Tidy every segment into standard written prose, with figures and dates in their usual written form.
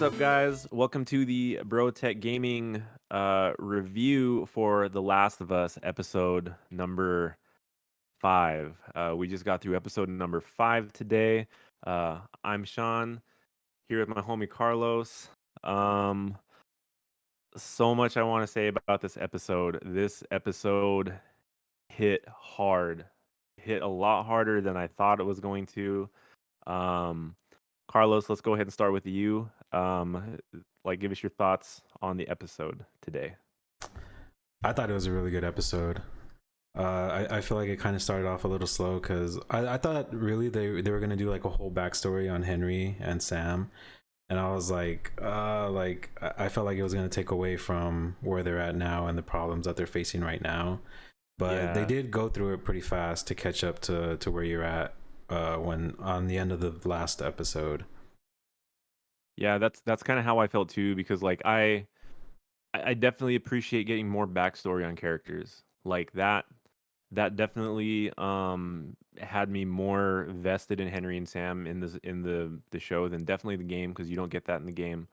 up, guys? Welcome to the Bro Tech Gaming review for The Last of Us episode number 5. We just got through episode number 5 today. I'm Sean here with my homie Carlos. Um, so much I want to say about this episode. This episode hit hard, hit a lot harder than I thought it was going to. Um, Carlos, let's go ahead and start with you. Give us your thoughts on the episode today. I thought it was a really good episode. I feel like it kind of started off a little slow because I thought really they were gonna do like a whole backstory on Henry and Sam, and I was like I felt like it was gonna take away from where they're at now and the problems that they're facing right now. But they Yeah, did go through it pretty fast to catch up to where you're at when on the end of the last episode. yeah, that's kind of how I felt too because I definitely appreciate getting more backstory on characters like that. That definitely had me more vested in Henry and Sam in the show than definitely the game because you don't get that in the game.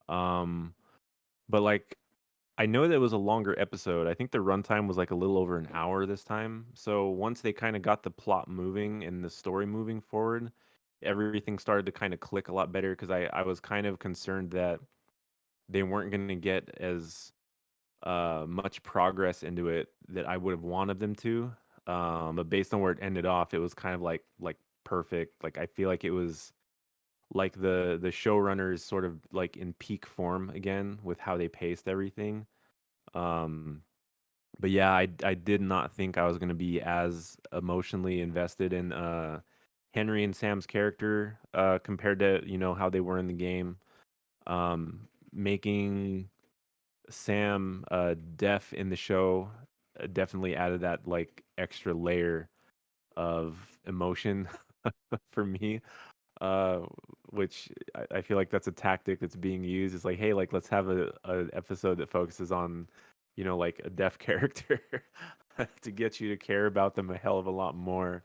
Um, but like I know that it was a longer episode. I think the runtime was like a little over an hour this time. So once they kind of got the plot moving and the story moving forward, everything started to kind of click a lot better because I was kind of concerned that they weren't going to get as much progress into it that I would have wanted them to. But based on where it ended off, it was kind of like perfect. Like I feel like it was like the showrunners sort of like in peak form again with how they paced everything. Um, but yeah, I did not think I was gonna be as emotionally invested in Henry and Sam's character compared to how they were in the game. Making Sam deaf in the show definitely added that like extra layer of emotion for me. uh, which I feel like that's a tactic that's being used. It's like, hey, like let's have a episode that focuses on, like a deaf character to get you to care about them a hell of a lot more.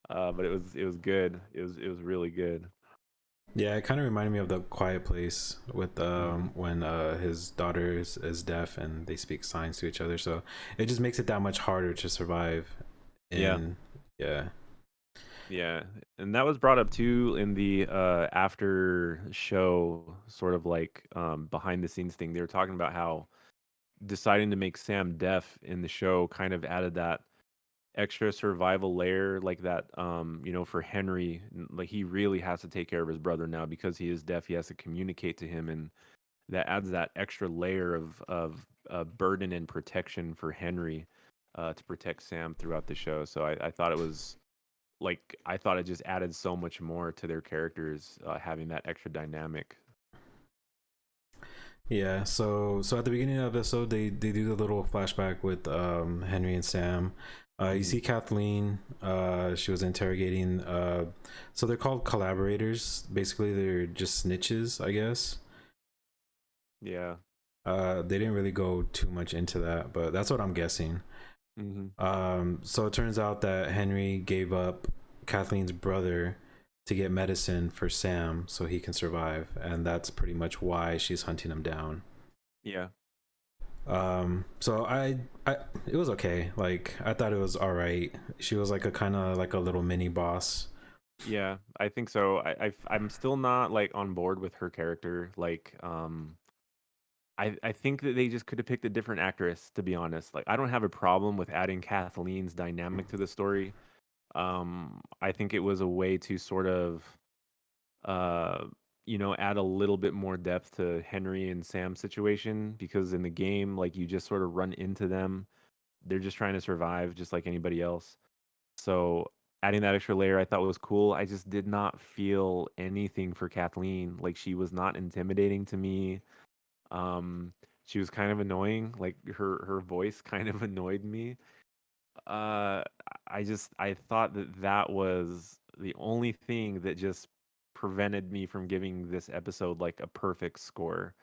But it was good. It was really good. Yeah, it kind of reminded me of the Quiet Place with Hmm. when his daughter is deaf and they speak signs to each other. So it just makes it that much harder to survive. Yeah, In yeah, yeah, and that was brought up too in the after show sort of like behind the scenes thing. They were talking about how deciding to make Sam deaf in the show kind of added that extra survival layer like that for Henry, like he really has to take care of his brother now because he is deaf. He has to communicate to him, and that adds that extra layer of burden and protection for Henry to protect Sam throughout the show. So I thought it was like I thought it just added so much more to their characters having that extra dynamic. yeah. So at the beginning of the episode, they do the little flashback with Henry and Sam. You Hmm. see Kathleen. She was interrogating. So they're called collaborators. Basically, they're just snitches, I guess. Yeah. They didn't really go too much into that, but that's what I'm guessing. Hmm. So it turns out that Henry gave up Kathleen's brother to get medicine for Sam so he can survive, and that's pretty much why she's hunting him down. Yeah. So I, it was okay. Like I thought it was all right. She was like a kind of like a little mini boss. Yeah, I think so. I'm still not like on board with her character. Like, I think that they just could have picked a different actress, to be honest. Like, I don't have a problem with adding Kathleen's dynamic to the story. I think it was a way to sort of, uh, add a little bit more depth to Henry and Sam's situation because in the game, like, you just sort of run into them. They're just trying to survive, just like anybody else. So adding that extra layer I thought was cool. I just did not feel anything for Kathleen. Like she was not intimidating to me. Um, she was kind of annoying. Like her voice kind of annoyed me. Uh, I thought that that was the only thing that just prevented me from giving this episode like a perfect score.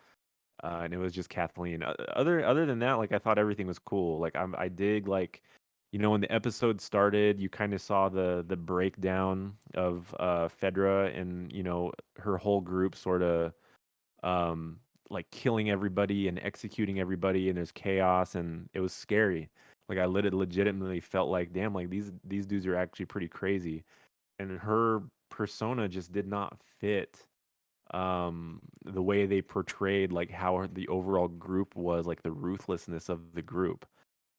And it was just Kathleen. Other than that, like I thought everything was cool. Like I dig like, when the episode started, you kind of saw the breakdown of Fedra and her whole group sort of um, like killing everybody and executing everybody, and there's chaos, and it was scary. Like I legitimately felt like, damn, like these dudes are actually pretty crazy, and her persona just did not fit the way they portrayed like how the overall group was, like the ruthlessness of the group.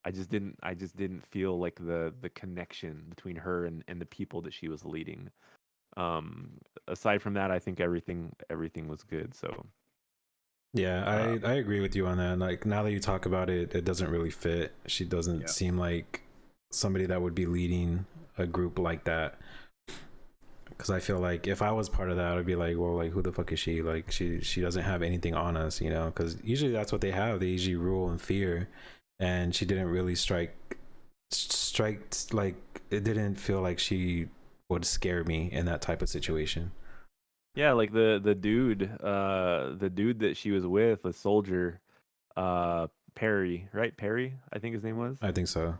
I just didn't feel like the connection between her and the people that she was leading. um Aside from that, I think everything was good. So Yeah, uh I agree with you on that. Like now that you talk about it, it doesn't really fit. She doesn't yeah. seem like somebody that would be leading a group like that. Because I feel like if I was part of that, I'd be like, well, like who the fuck is she? Like she doesn't have anything on us, you know? Because usually that's what they have. They usually rule in fear, and she didn't really strike like it didn't feel like she would scare me in that type of situation. Yeah, like the dude that she was with, the soldier, Perry, right? Perry, I think his name was. I think so.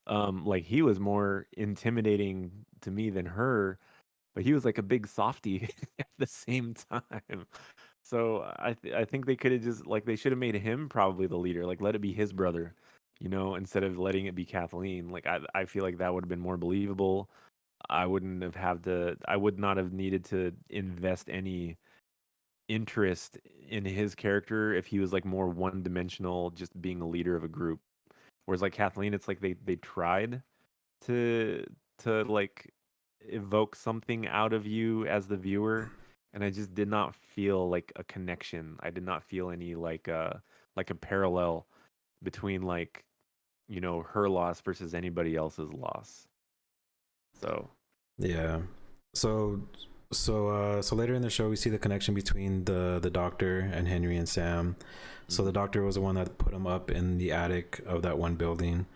Like he was more intimidating to me than her, but he was like a big softy at the same time. So I think they could have just like they should have made him probably the leader. Like let it be his brother, instead of letting it be Kathleen. Like I feel like that would have been more believable. I would not have needed to invest any interest in his character if he was like more one dimensional, just being a leader of a group. Whereas like Kathleen, it's like they tried to like evoke something out of you as the viewer, and I just did not feel like a connection. I did not feel any like a parallel between like her loss versus anybody else's loss. So Yeah. So so later in the show we see the connection between the doctor and Henry and Sam. So the mhm, doctor was the one that put him up in the attic of that one building.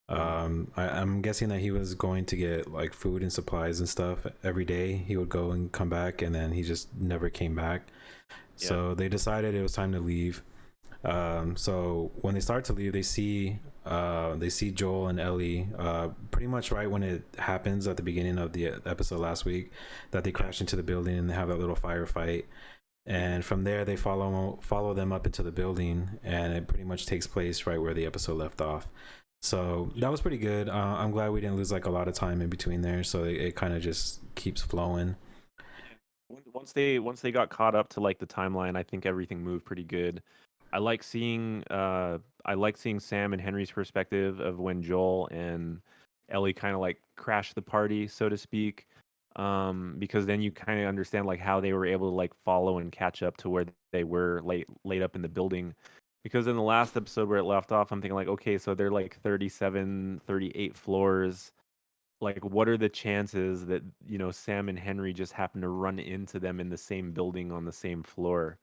yeah, I'm guessing that he was going to get like food and supplies and stuff every day. He would go and come back, and then he just never came back. yeah, So they decided it was time to leave. So when they start to leave, they see Joel and Ellie pretty much right when it happens at the beginning of the episode last week, that they yeah, crash into the building and they have that little firefight. mhm, And from there, they follow them up into the building, and it pretty much takes place right where the episode left off. So yeah. that was pretty good. I'm glad we didn't lose like a lot of time in between there, so it kind of just keeps flowing. Yeah. Once they got caught up to like the timeline, I think everything moved pretty good. I like seeing Sam and Henry's perspective of when Joel and Ellie kind of like crashed the party, so to speak. Because then you kind of understand like how they were able to like follow and catch up to where they were late up in the building. Because in the last episode where it left off, I'm thinking like, okay, so they're like 37, 38 floors. Like what are the chances that Sam and Henry just happen to run into them in the same building on the same floor?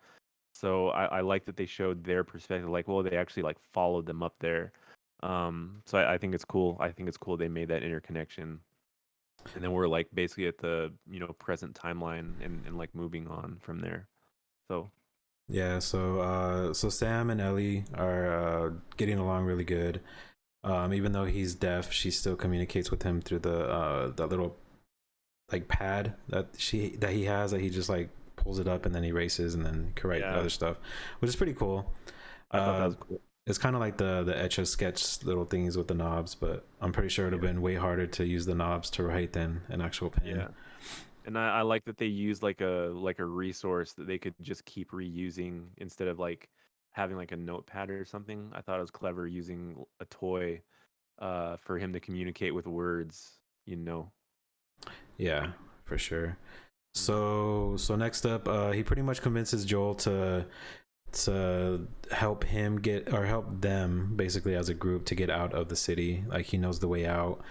So I like that they showed their perspective, like, well, they actually like followed them up there. So I think it's cool. I think it's cool they made that interconnection, and then we're like basically at the present timeline and like moving on from there. So Yeah, so Sam and Ellie are getting along really good. Even though he's deaf, she still communicates with him through the that little like pad that he has, that he just like pulls it up and then he erases and then can write yeah, other stuff, which is pretty cool. I thought that Uh, was cool. it's kind of like the etch a sketch little things with the knobs, but I'm pretty sure it'd have Yeah, been way harder to use the knobs to write than an actual pen. yeah. And I like that they used like a resource that they could just keep reusing instead of like having like a notepad or something. I thought it was clever using a toy for him to communicate with words, you know. Yeah, for sure. Mhm. So next up, he pretty much convinces Joel to help him get, or help them basically as a group to get out of the city. Like he knows the way out.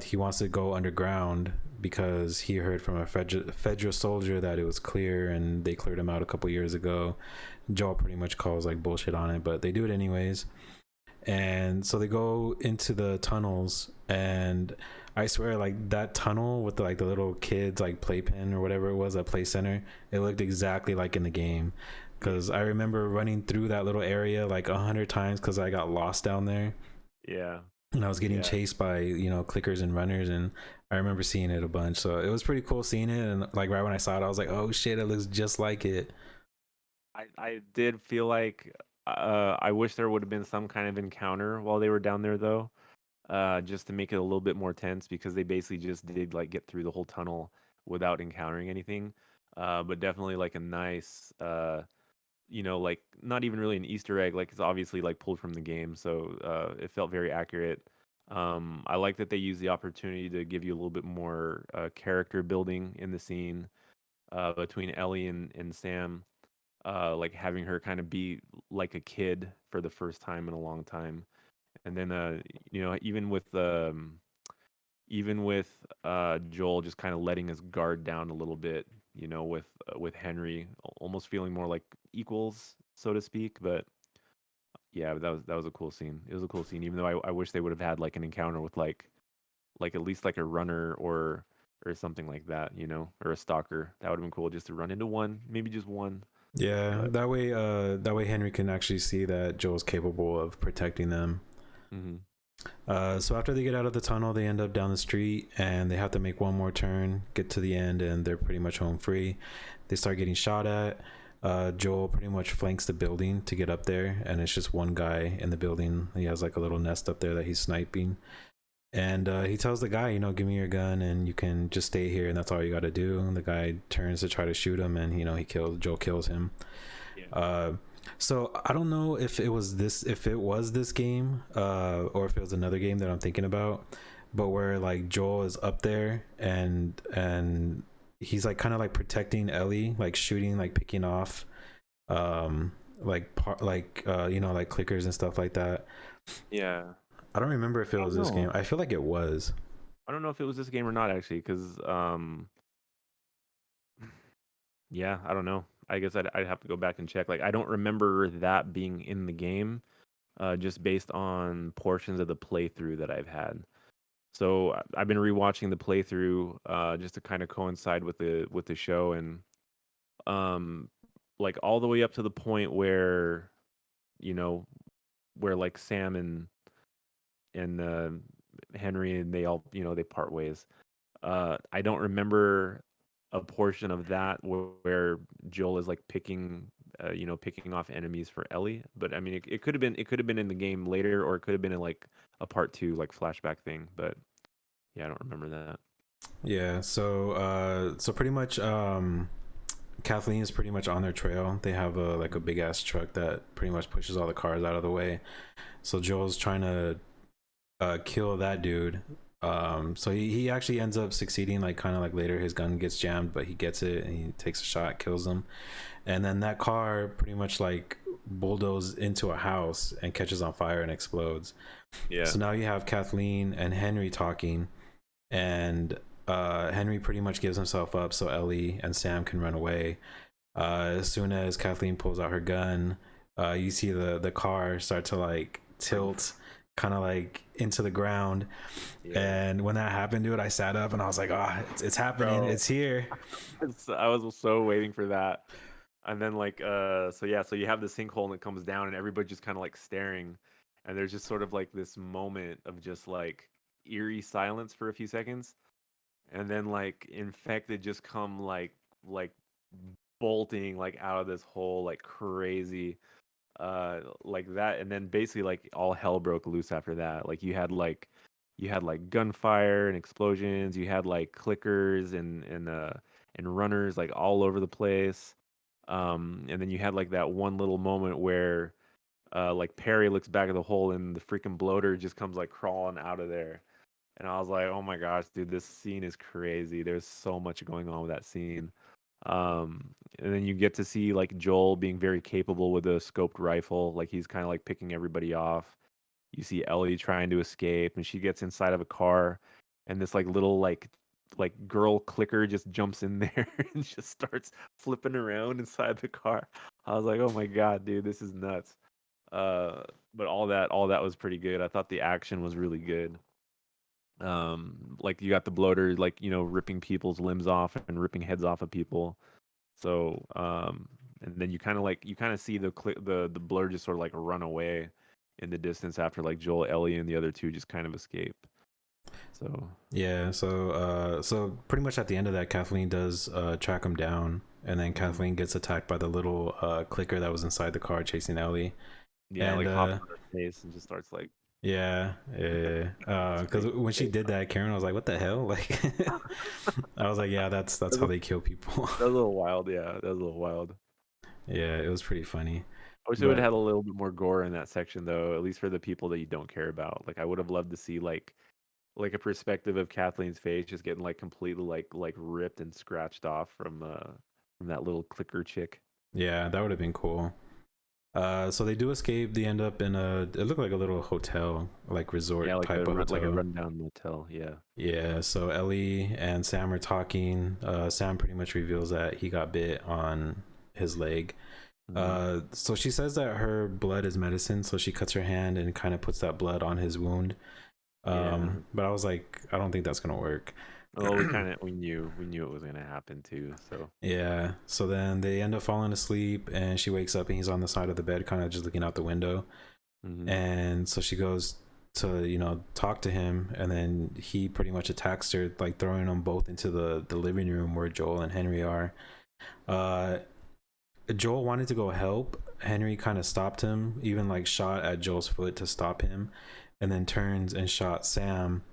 He wants to go underground because he heard from a federal soldier that it was clear, and they cleared him out a couple years ago. Joel pretty much calls like bullshit on it, but they do it anyways. And so they go into the tunnels, and I swear like that tunnel with like the little kids like playpen or whatever it was, at play center, it looked exactly like in the game, Yeah. because I remember running through that little area like 100 times because I got lost down there, Yeah. and I was getting Yeah. chased by clickers and runners, and I remember seeing it a bunch. So it was pretty cool seeing it, and like right when I saw it, I was like, oh shit, it looks just like it. I did feel like I wish there would have been some kind of encounter while they were down there though, just to make it a little bit more tense because they basically just did like get through the whole tunnel without encountering anything. But definitely like a nice like not even really an Easter egg, like it's obviously like pulled from the game, so it felt very accurate. I like that they used the opportunity to give you a little bit more character building in the scene between Ellie and Sam, like having her kind of be like a kid for the first time in a long time, and then even with Joel just kind of letting his guard down a little bit, with Henry almost feeling more like equals, so to speak. But yeah, that was a cool scene. It was a cool scene, even though I wish they would have had like an encounter with like at least like a runner or something like that, or a stalker. That would have been cool just to run into one, maybe just one. Yeah, But that way Henry can actually see that Joel's capable of protecting them. mhm. So after they get out of the tunnel, they end up down the street and they have to make one more turn, get to the end, and they're pretty much home free. They start getting shot at. Joel pretty much flanks the building to get up there, and it's just one guy in the building. He has like a little nest up there that he's sniping. And he tells the guy, give me your gun and you can just stay here, and that's all you got to do. And the guy turns to try to shoot him, and Joel kills him. Yeah. So I don't know if it was this game, or if it was another game that I'm thinking about, but where like Joel is up there and he's like kind of like protecting Ellie, like shooting, like picking off, like clickers and stuff like that. Yeah. I don't remember if it I was don't this game. know. I feel like it was. I don't know if it was this game or not actually, because yeah, I don't know. I guess I'd have to go back and check. Like, I don't remember that being in the game, just based on portions of the playthrough that I've had. So I've been rewatching the playthrough, just to kind of coincide with the show, and um, like all the way up to the point where you know like Sam and Henry and they all they part ways. I don't remember a portion of that where Joel is like picking off enemies for Ellie. But I mean, it could have been in the game later, or it could have been in like a part two like flashback thing. But yeah, I don't remember that. Yeah. So pretty much, Kathleen is pretty much on their trail. They have a big ass truck that pretty much pushes all the cars out of the way. So Joel's trying to kill that dude. So he actually ends up succeeding. Like kind of like later, his gun gets jammed, but he gets it and he takes a shot, kills him. And then that car pretty much like bulldozes into a house and catches on fire and explodes. Yeah, So now you have Kathleen and Henry talking, and Henry pretty much gives himself up so Ellie and Sam can run away. As soon as Kathleen pulls out her gun, you see the car start to like tilt, kind of like into the ground. yeah, And when that happened, dude, I sat up and I was like, "Ah, it's happening! bro. It's here!" I was so waiting for that. And then like so yeah, so you have the sinkhole and it comes down and everybody just kind of like staring, and there's just sort of like this moment of just like eerie silence for a few seconds, and then like infected just come like bolting like out of this hole like crazy, like that, and then basically like all hell broke loose after that. Like you had like gunfire and explosions, you had like clickers and runners like all over the place, and then you had like that one little moment where like Perry looks back at the hole and the freaking bloater just comes like crawling out of there. And I was like, oh my gosh, dude, this scene is crazy. There's so much going on with that scene. And then you get to see like Joel being very capable with a scoped rifle. Like he's kind of like picking everybody off. You see Ellie trying to escape, and she gets inside of a car, and this like little like girl clicker just jumps in there and just starts flipping around inside the car. I was like, oh my god, dude, this is nuts. But all that was pretty good. I thought the action was really good. Like you got the bloater like ripping people's limbs off and ripping heads off of people. So and then you kind of see the blur just sort of like run away in the distance after like Joel, Ellie, and the other two just kind of escape. So Yeah. So pretty much at the end of that, Kathleen does track him down, and then Mhm. Kathleen gets attacked by the little clicker that was inside the car chasing Ellie. Yeah, And like hops on her face and just starts like yeah, yeah. it's Because great. when she Great. did that, Karen was like, "What the hell?" Like, I was like, "Yeah, that's That how was, they kill people." that was a little wild. Yeah, that was a little wild. Yeah, it was pretty funny. I wish it would have But had a little bit more gore in that section though, at least for the people that you don't care about. Like I would have loved to see like a perspective of Kathleen's face just getting like completely like ripped and scratched off from that little clicker chick. yeah, that would have been cool. So they do escape. They end up in a, it looked like a little hotel, like Yeah, resort type of like a hotel. rundown motel. Yeah. Yeah, so Ellie and Sam are talking. Sam pretty much reveals that he got bit on his leg. Hmm. So she says that her blood is medicine, so she cuts her hand and kind of puts that blood on his wound. Yeah. But I was like, I don't think that's gonna work. Well, we knew it was gonna happen too. So. Yeah. So then they end up falling asleep, and she wakes up and he's on the side of the bed, kind of just looking out the window. Hmm. And so she goes to talk to him, and then he pretty much attacks her, like throwing them both into the living room where Joel and Henry are. Uh, Joel wanted to go help. Henry kind of stopped him, even like shot at Joel's foot to stop him, and then turns and shot Sam.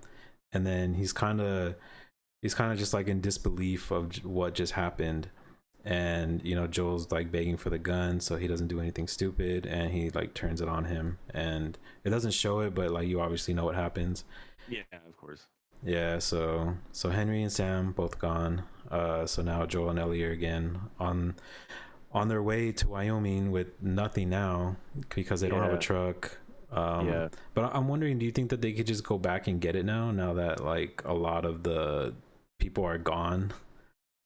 And then he's kind of just like in disbelief of what just happened. And Joel's like begging for the gun so he doesn't do anything stupid, and he like turns it on him, and it doesn't show it, but like you obviously know what happens. Yeah, of course. Yeah, so Henry and Sam both gone. So now Joel and Ellie are again on their way to Wyoming with nothing now because they don't have a Yeah, truck. yeah. But I'm wondering, do you think that they could just go back and get it now that like a lot of the people are gone?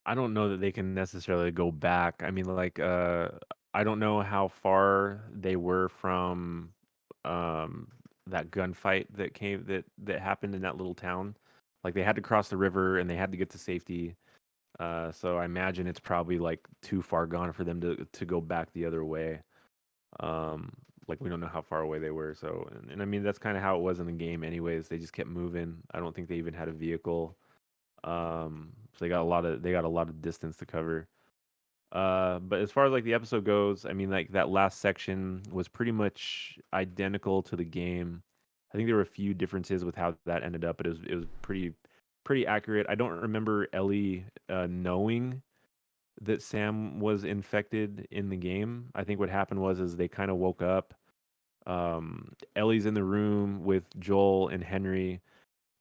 I don't know that they can necessarily go back. I mean, I don't know how far they were from um that gunfight that happened in that little town. Like they had to cross the river and they had to get to safety. So I imagine it's probably like too far gone for them to go back the other way. Um, like we don't know how far away they were. So and I mean that's kind of how it was in the game anyways. They just kept moving. I don't think they even had a vehicle. So they got a lot of distance to cover. But as far as like the episode goes, I mean like that last section was pretty much identical to the game. I think there were a few differences with how that ended up, but it was pretty accurate. I don't remember Ellie knowing that Sam was infected in the game. I think what happened was is they kind of woke up. Ellie's in the room with Joel and Henry,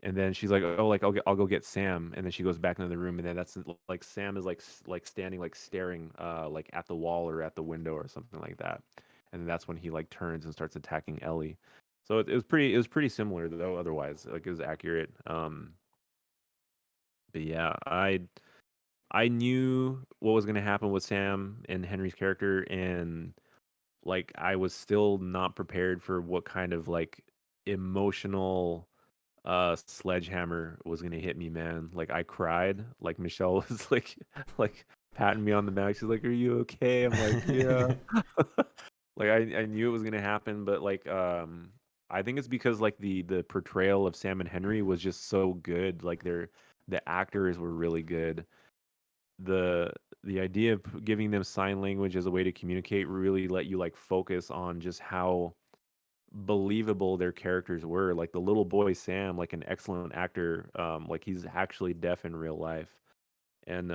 and then she's like, "Oh, like I'll go get Sam." And then she goes back into the room, and then that's like Sam is like standing like staring like at the wall or at the window or something like that. And then that's when he like turns and starts attacking Ellie. So it was pretty similar though. Otherwise, like it was accurate. But yeah, I knew what was gonna happen with Sam and Henry's character, and like I was still not prepared for what kind of like emotional sledgehammer was gonna hit me, man. Like I cried. Like Michelle was like patting me on the back. She's like, "Are you okay?" I'm like, "Yeah." Like I knew it was gonna happen, but like I think it's because like the portrayal of Sam and Henry was just so good. Like the actors were really good. The the idea of giving them sign language as a way to communicate really let you like focus on just how believable their characters were. Like the little boy Sam, like an excellent actor. Like he's actually deaf in real life, and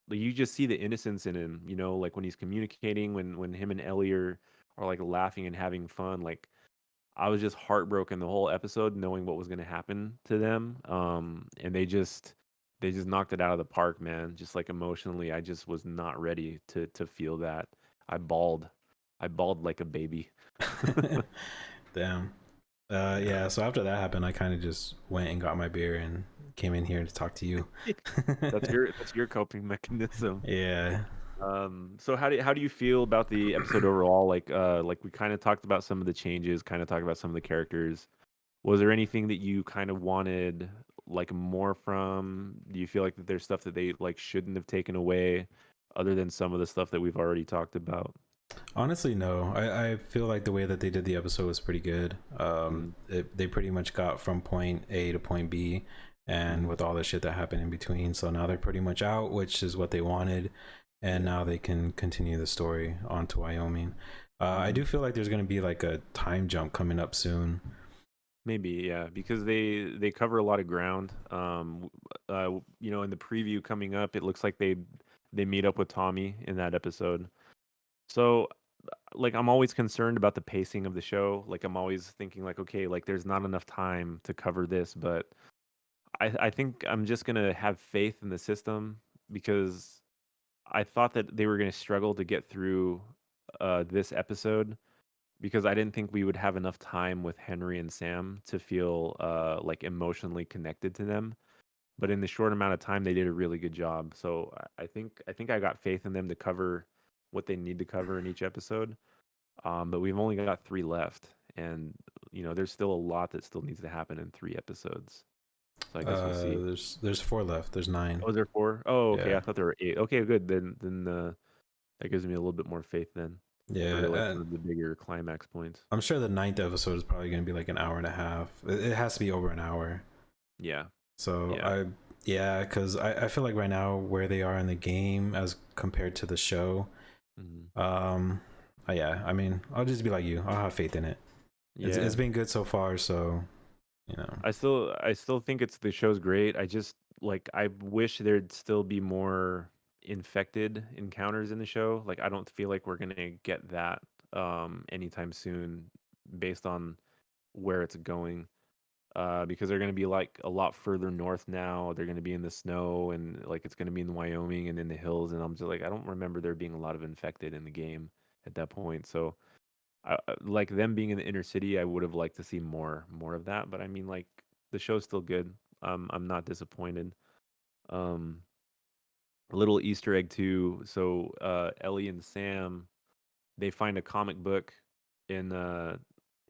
like you just see the innocence in him. Like when he's communicating, when him and Ellie are like laughing and having fun. Like I was just heartbroken the whole episode, knowing what was going to happen to them. And they just knocked it out of the park, man. Just like emotionally, I just was not ready to feel that. I bawled. I bawled like a baby. Damn. Yeah. Yeah, so after that happened, I kind of just went and got my beer and came in here to talk to you. That's your coping mechanism. Yeah. So how do you feel about the episode overall? Like we kind of talked about some of the changes, kind of talked about some of the characters. Was there anything that you kind of wanted like more from? Do you feel like that there's stuff that they like shouldn't have taken away, other than some of the stuff that we've already talked about? Honestly, no. I feel like the way that they did the episode was pretty good. Mm, They pretty much got from point A to point B, and Mhm. with all the shit that happened in between. So now they're pretty much out, which is what they wanted, and Yeah. now they can continue the story on to Wyoming. I Mhm. do feel like there's gonna be like a time jump coming up soon. Maybe, yeah, because they cover a lot of ground. In the preview coming up, it looks like they meet up with Tommy in that episode. So, like, I'm always concerned about the pacing of the show. Like, I'm always thinking, like, okay, like, there's not enough time to cover this, but I think I'm just gonna have faith in the system because I thought that they were gonna struggle to get through this episode because I didn't think we would have enough time with Henry and Sam to feel like emotionally connected to them. But in the short amount of time, they did a really good job. So I think I got faith in them to cover what they need to cover in each episode. But we've only got three left, and there's still a lot that still needs to happen in three episodes. So I guess we'll see. There's four left. There's nine. Oh, is there four? Oh, okay. Yeah, I thought there were eight. Okay, good. Then that gives me a little bit more faith then yeah. for like And one of the bigger climax points. I'm sure the ninth episode is probably gonna be like an hour and a half. It has to be over an hour. Yeah, So yeah. yeah, because I feel like right now where they are in the game as compared to the show, Mhm. um, yeah, I mean, I'll just be like you. I'll have faith in it. It's Yeah. been good so far, so you know. I still think the show's great. I just like I wish there'd still be more infected encounters in the show. Like I don't feel like we're gonna get that anytime soon based on where it's going. Because they're gonna be like a lot further north now. They're gonna be in the snow and like it's gonna be in Wyoming and in the hills and I'm just like I don't remember there being a lot of infected in the game at that point. So like them being in the inner city, I would have liked to see more of that. But I mean, like the show's still good. I'm not disappointed. Um, a little Easter egg too. So Ellie and Sam they find a comic book in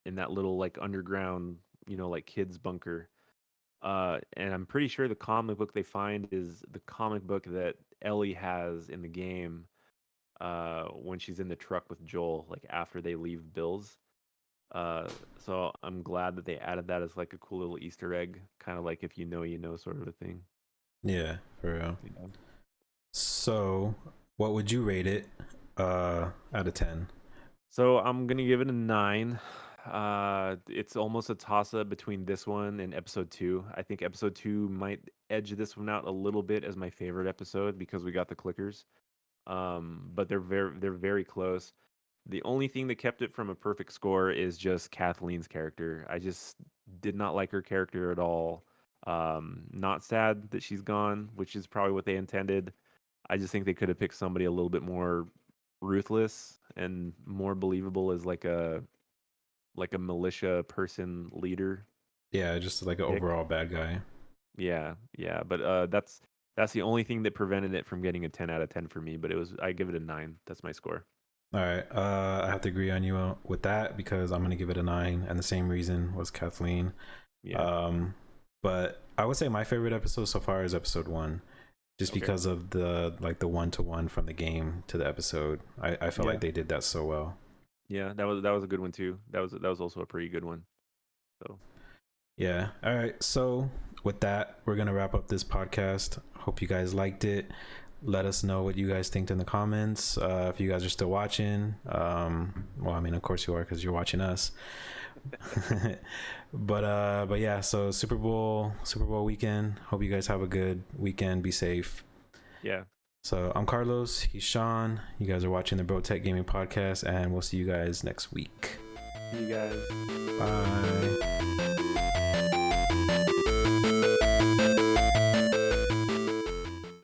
in that little like underground like kids bunker. And I'm pretty sure the comic book they find is the comic book that Ellie has in the game when she's in the truck with Joel, like after they leave Bill's. So I'm glad that they added that as like a cool little Easter egg, kind of like if you know sort of a thing. Yeah, for real. Yeah. So, what would you rate it out of 10? So I'm gonna give it a 9. It's almost a toss up between this one and episode 2. I think episode 2 might edge this one out a little bit as my favorite episode because we got the clickers. But they're very close. The only thing that kept it from a perfect score is just Kathleen's character. I just did not like her character at all. Not sad that she's gone, which is probably what they intended. I just think they could have picked somebody a little bit more ruthless and more believable as like a militia person leader Yeah, just like an pick. overall bad guy. Yeah, yeah, but that's the only thing that prevented it from getting a 10 out of 10 for me, but I give it a 9. That's my score. All right, I have to agree on you with that because I'm gonna give it a 9, and the same reason was Kathleen. Yeah. Um, but I would say my favorite episode so far is episode 1, just Okay. because of the one to one from the game to the episode. I felt Yeah. like they did that so well. Yeah, that was a good one too. That was also a pretty good one. So, Yeah. All right. So with that, we're gonna wrap up this podcast. Hope you guys liked it. Let us know what you guys think in the comments. If you guys are still watching, well, I mean, of course you are because you're watching us. But yeah. So Super Bowl weekend. Hope you guys have a good weekend. Be safe. yeah. So I'm Carlos. He's Sean. You guys are watching the Bro Tech Gaming Podcast, and we'll see you guys next week. See you guys. Bye.